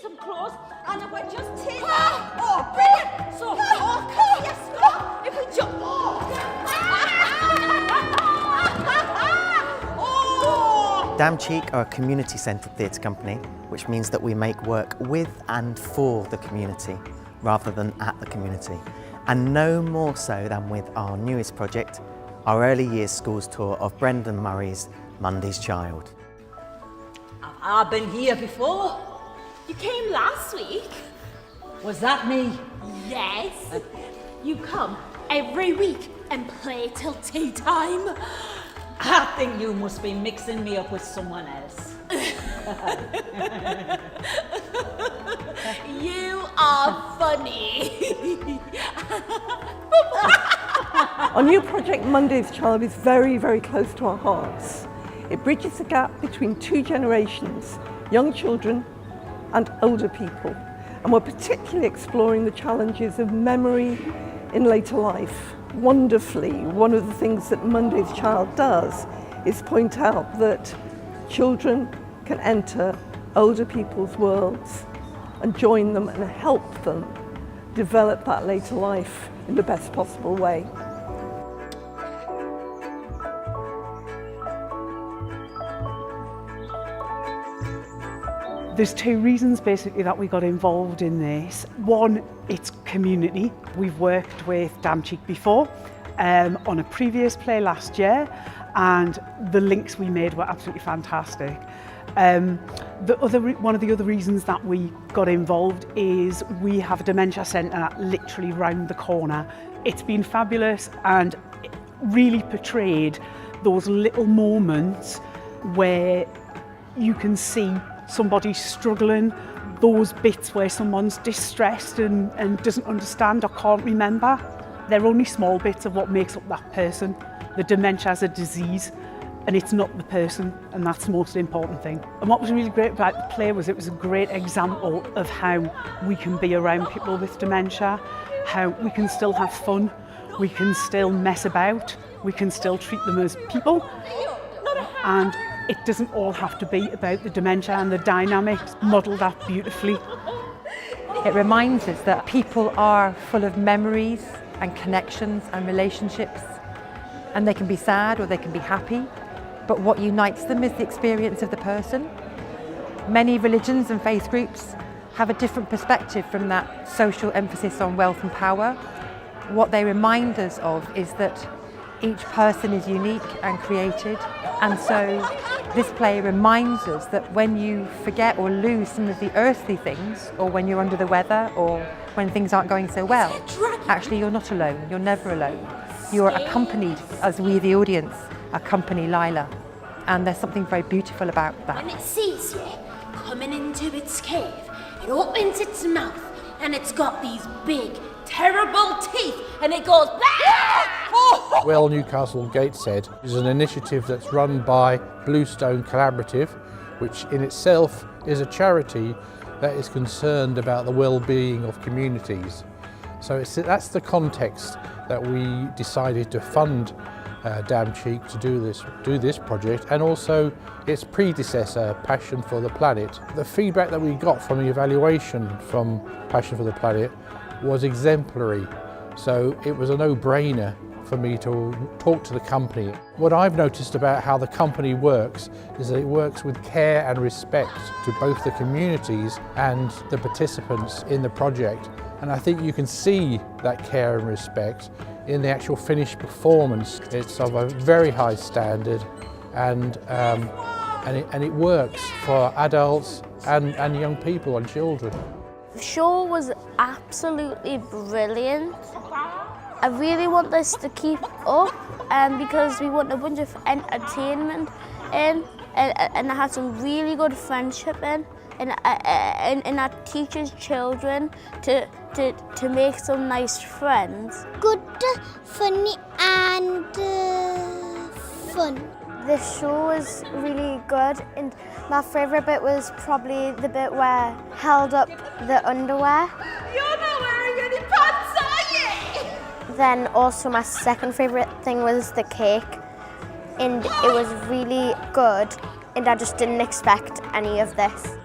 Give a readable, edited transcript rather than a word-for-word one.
some clothes and if we just take oh, brilliant! So, yes, stop! If we jump, Damn Cheek are a community-centred theatre company, which means that we make work with and for the community, rather than at the community. And no more so than with our newest project, our early years schools tour of Brendan Murray's Monday's Child. I've been here before. You came last week. Was that me? Yes. You come every week and play till tea time. I think you must be mixing me up with someone else. You are funny. Our new project, Monday's Child, is very, very close to our hearts. It bridges the gap between two generations, young children and older people. And we're particularly exploring the challenges of memory in later life. Wonderfully, one of the things that Monday's Child does is point out that children can enter older people's worlds and join them and help them develop that later life in the best possible way. There's two reasons basically that we got involved in this. One, it's community. We've worked with Damn Cheek before on a previous play last year, and the links we made were absolutely fantastic. One of the other reasons that we got involved is we have a dementia centre literally round the corner. It's been fabulous and it really portrayed those little moments where you can see somebody struggling, those bits where someone's distressed and doesn't understand or can't remember. They're only small bits of what makes up that person. The dementia is a disease and it's not the person, and that's the most important thing. And what was really great about the play was it was a great example of how we can be around people with dementia, how we can still have fun, we can still mess about, we can still treat them as people, and it doesn't all have to be about the dementia, and the dynamics model that beautifully. It reminds us that people are full of memories and connections and relationships, and they can be sad or they can be happy, but what unites them is the experience of the person. Many religions and faith groups have a different perspective from that social emphasis on wealth and power. What they remind us of is that each person is unique and created, and so this play reminds us that when you forget or lose some of the earthly things, or when you're under the weather, or when things aren't going so well, actually you're not alone, you're never alone. You're accompanied, as we the audience accompany Lila, and there's something very beautiful about that. When it sees you coming into its cave, it opens its mouth and it's got these big, terrible teeth, and it goes oh! Well, Newcastle Gateshead is an initiative that's run by Bluestone Collaborative, which in itself is a charity that is concerned about the well-being of communities. So that's the context that we decided to fund Damn Cheek to do this project, and also its predecessor, Passion for the Planet. The feedback that we got from the evaluation from Passion for the Planet was exemplary, so it was a no-brainer for me to talk to the company. What I've noticed about how the company works is that it works with care and respect to both the communities and the participants in the project. And I think you can see that care and respect in the actual finished performance. It's of a very high standard, and it works for adults and young people and children. The show was absolutely brilliant. I really want this to keep up because we want a bunch of entertainment in, and I have some really good friendship in, and I teaches children to make some nice friends. Good, funny and fun. The show was really good, and my favourite bit was probably the bit where held up the underwear. You're not wearing any pants, are you? Then also my second favourite thing was the cake, and it was really good, and I just didn't expect any of this.